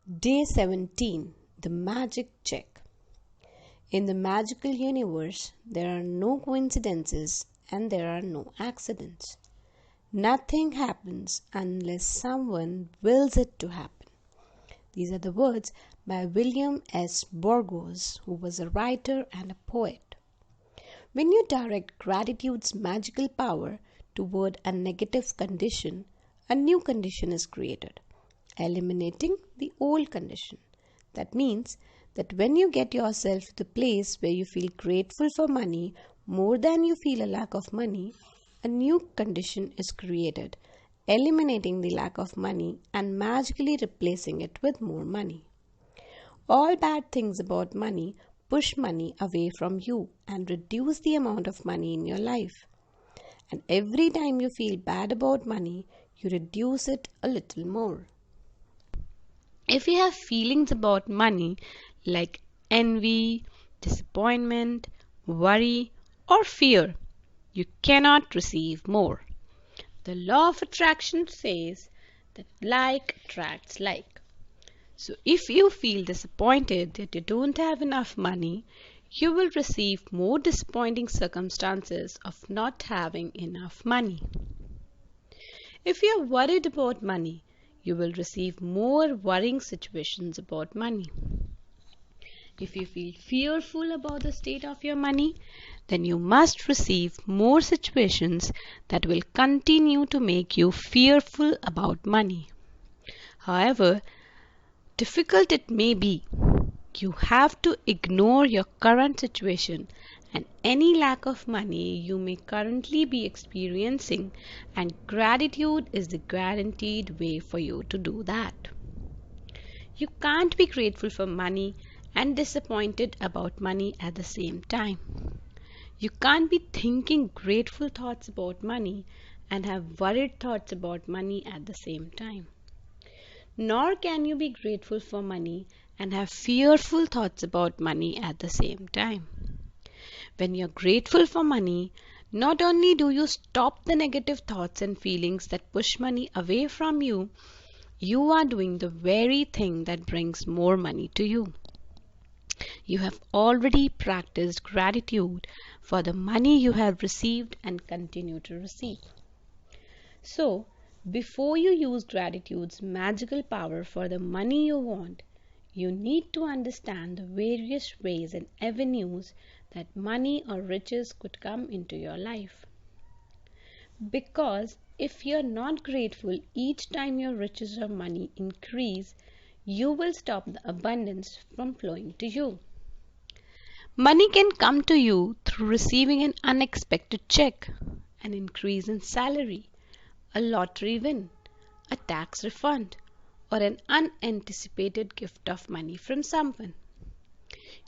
Day 17. The Magic Check. In the magical universe, there are no coincidences and there are no accidents. Nothing happens unless someone wills it to happen. These are the words by William S. Burgos, who was a writer and a poet. When you direct gratitude's magical power toward a negative condition, a new condition is created, eliminating the old condition. That means that when you get yourself to the place where you feel grateful for money more than you feel a lack of money, a new condition is created, eliminating the lack of money and magically replacing it with more money. All bad things about money push money away from you and reduce the amount of money in your life. And every time you feel bad about money, you reduce it a little more. If you have feelings about money like envy, disappointment, worry, or fear, you cannot receive more. The law of attraction says that like attracts like. So if you feel disappointed that you don't have enough money, you will receive more disappointing circumstances of not having enough money. If you are worried about money, you will receive more worrying situations about money. If you feel fearful about the state of your money, then you must receive more situations that will continue to make you fearful about money. However difficult it may be, you have to ignore your current situation and any lack of money you may currently be experiencing, and gratitude is the guaranteed way for you to do that. You can't be grateful for money and disappointed about money at the same time. You can't be thinking grateful thoughts about money and have worried thoughts about money at the same time. Nor can you be grateful for money and have fearful thoughts about money at the same time. When you're grateful for money, not only do you stop the negative thoughts and feelings that push money away from you, you are doing the very thing that brings more money to you. You have already practiced gratitude for the money you have received and continue to receive. So, before you use gratitude's magical power for the money you want, you need to understand the various ways and avenues that money or riches could come into your life. Because if you're not grateful each time your riches or money increase, you will stop the abundance from flowing to you. Money can come to you through receiving an unexpected check, an increase in salary, a lottery win, a tax refund, or an unanticipated gift of money from someone.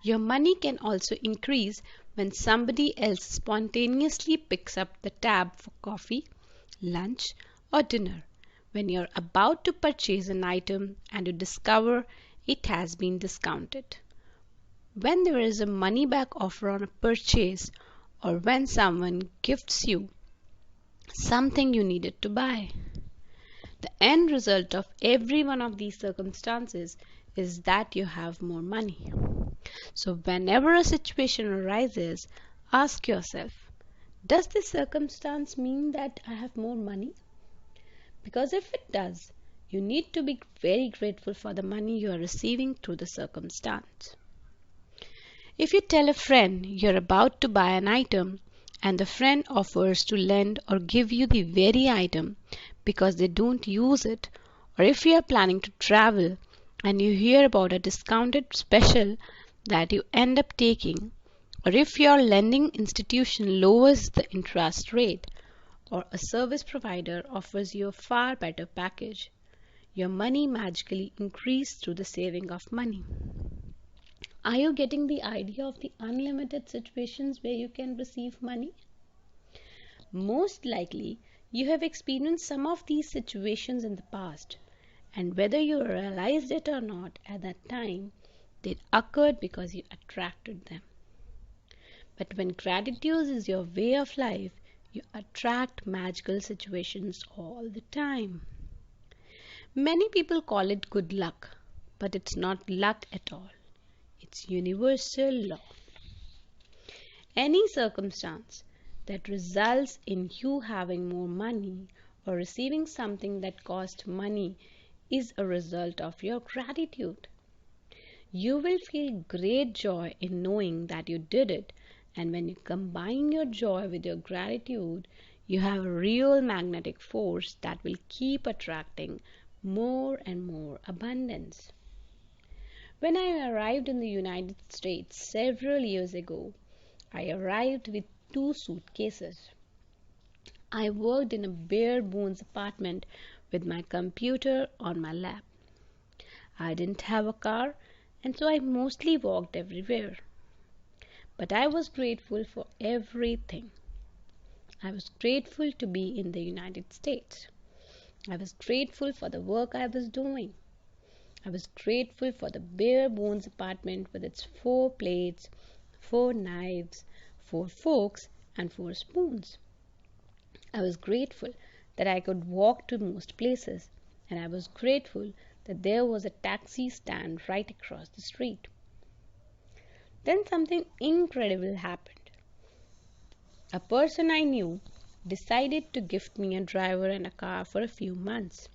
Your money can also increase when somebody else spontaneously picks up the tab for coffee, lunch, or dinner when you're about to purchase an item and you discover it has been discounted. When there is a money back offer on a purchase, or when someone gifts you something you needed to buy. The end result of every one of these circumstances is that you have more money. So whenever a situation arises, ask yourself, does this circumstance mean that I have more money? Because if it does, you need to be very grateful for the money you are receiving through the circumstance. If you tell a friend you're about to buy an item and the friend offers to lend or give you the very item because they don't use it, or if you are planning to travel and you hear about a discounted special that you end up taking, or if your lending institution lowers the interest rate, or a service provider offers you a far better package, your money magically increases through the saving of money. Are you getting the idea of the unlimited situations where you can receive money? Most likely, you have experienced some of these situations in the past, and whether you realized it or not at that time, they occurred because you attracted them. But when gratitude is your way of life, you attract magical situations all the time. Many people call it good luck, But it's not luck at all. It's universal law. Any circumstance that results in you having more money or receiving something that cost money is a result of your gratitude. You will feel great joy in knowing that you did it, and when you combine your joy with your gratitude, you have a real magnetic force that will keep attracting more and more abundance. When I arrived in the United States several years ago, I arrived with 2 suitcases. I worked in a bare bones apartment with my computer on my lap. I didn't have a car, and so I mostly walked everywhere. But I was grateful for everything. I was grateful to be in the United States. I was grateful for the work I was doing. I was grateful for the bare bones apartment with its 4 plates, 4 knives, 4 forks, and 4 spoons. I was grateful that I could walk to most places, and I was grateful that there was a taxi stand right across the street. Then something incredible happened. A person I knew decided to gift me a driver and a car for a few months.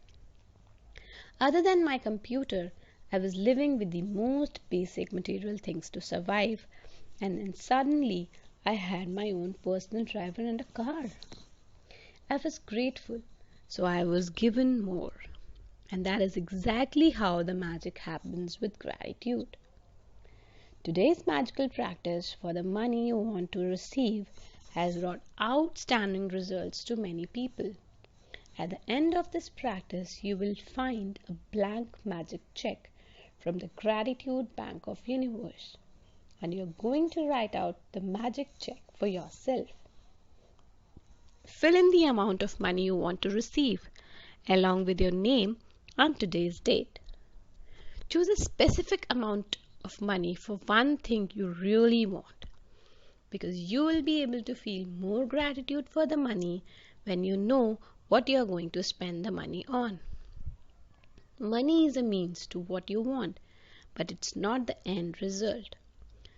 Other than my computer, I was living with the most basic material things to survive, and then suddenly I had my own personal driver and a car. I was grateful, so I was given more. And that is exactly how the magic happens with gratitude. Today's magical practice for the money you want to receive has brought outstanding results to many people. At the end of this practice, you will find a blank magic check from the Gratitude Bank of Universe, and you're going to write out the magic check for yourself. Fill in the amount of money you want to receive, along with your name and today's date. Choose a specific amount of money for one thing you really want, because you will be able to feel more gratitude for the money when you know what you are going to spend the money on. Money is a means to what you want, but it's not the end result.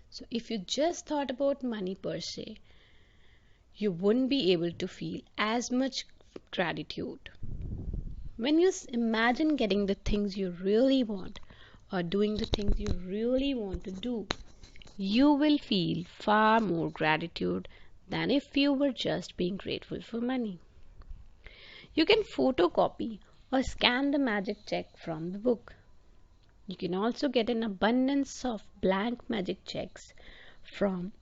So if you just thought about money per se, you wouldn't be able to feel as much gratitude. When you imagine getting the things you really want or doing the things you really want to do, you will feel far more gratitude than if you were just being grateful for money. You can photocopy or scan the magic check from the book. You can also get an abundance of blank magic checks from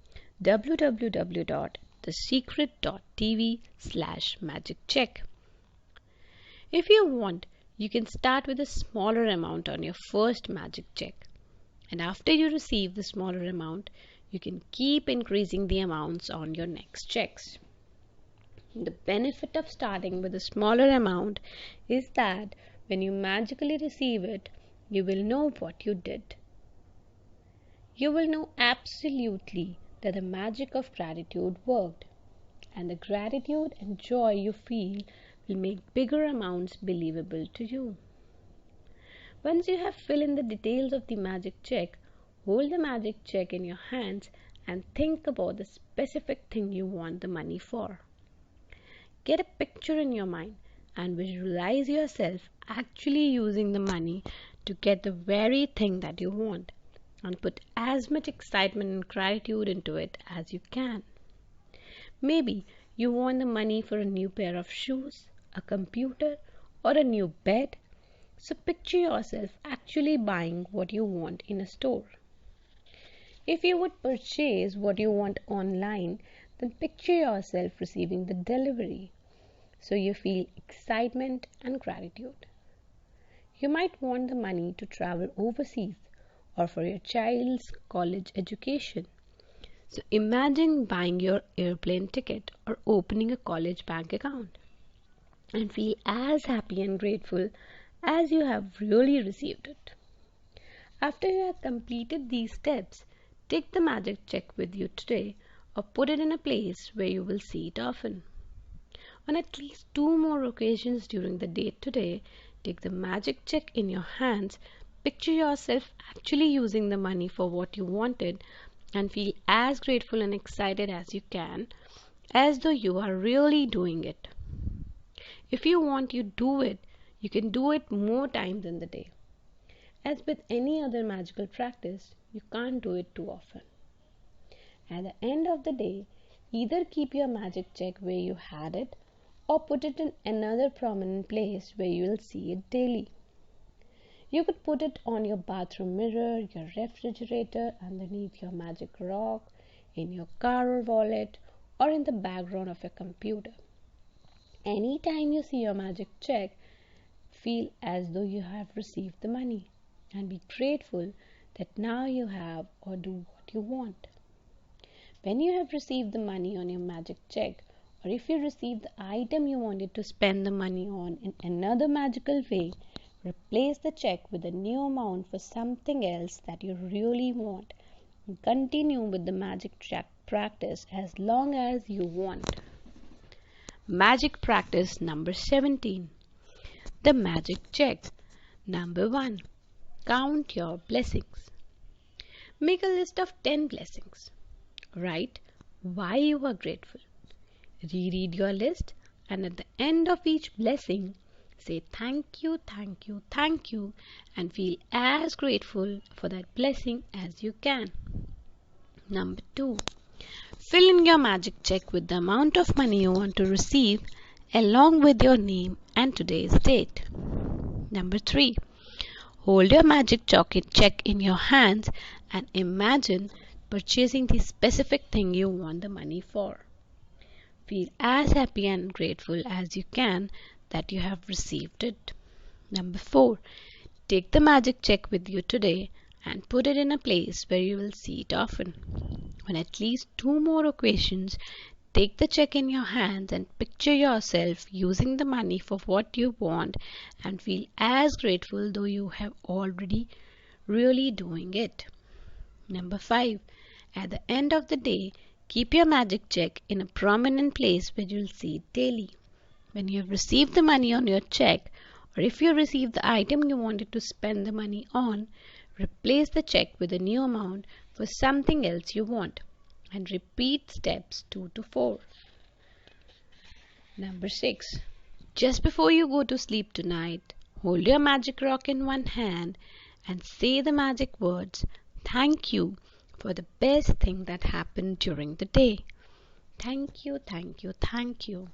www.thesecret.tv/magiccheck. If you want, you can start with a smaller amount on your first magic check, and after you receive the smaller amount, you can keep increasing the amounts on your next checks. The benefit of starting with a smaller amount is that when you magically receive it, you will know what you did. You will know absolutely that the magic of gratitude worked, and the gratitude and joy you feel will make bigger amounts believable to you. Once you have filled in the details of the magic check, hold the magic check in your hands and think about the specific thing you want the money for. Get a picture in your mind and visualize yourself actually using the money to get the very thing that you want, and put as much excitement and gratitude into it as you can. Maybe you want the money for a new pair of shoes, a computer, or a new bed. So picture yourself actually buying what you want in a store. If you would purchase what you want online, then picture yourself receiving the delivery, so you feel excitement and gratitude. You might want the money to travel overseas or for your child's college education. So imagine buying your airplane ticket or opening a college bank account, and feel as happy and grateful as you have really received it. After you have completed these steps, take the magic check with you today or put it in a place where you will see it often. On at least 2 more occasions during the day today, take the magic check in your hands, Picture yourself actually using the money for what you wanted and feel as grateful and excited as you can, as though you are really doing it. If you want to do it, you can do it more times in the day. As with any other magical practice, you can't do it too often. At the end of the day, either keep your magic check where you had it or put it in another prominent place where you will see it daily. You could put it on your bathroom mirror, your refrigerator, underneath your magic rock, in your car or wallet, or in the background of your computer. Anytime you see your magic check, feel as though you have received the money and be grateful that now you have or do what you want. When you have received the money on your magic check, or if you receive the item you wanted to spend the money on in another magical way, replace the check with a new amount for something else that you really want and continue with the magic check practice as long as you want. Magic practice number 17. The magic check. Number 1. Count your blessings. Make a list of 10 blessings. Write why you are grateful. Reread your list and at the end of each blessing, say thank you, thank you, thank you and feel as grateful for that blessing as you can. Number 2. Fill in your magic check with the amount of money you want to receive along with your name and today's date. Number 3. Hold your magic check in your hands and imagine purchasing the specific thing you want the money for. Feel as happy and grateful as you can that you have received it. Number 4. Take the magic check with you today and put it in a place where you will see it often. On at least 2 more occasions, take the check in your hands and picture yourself using the money for what you want and feel as grateful though you have already really doing it. Number 5. At the end of the day, keep your magic check in a prominent place where you'll see it daily. When you have received the money on your check, or if you receive the item you wanted to spend the money on, replace the check with a new amount for something else you want and repeat steps 2 to 4. Number 6. Just before you go to sleep tonight, hold your magic rock in one hand and say the magic words, thank you for the best thing that happened during the day. Thank you, thank you, thank you.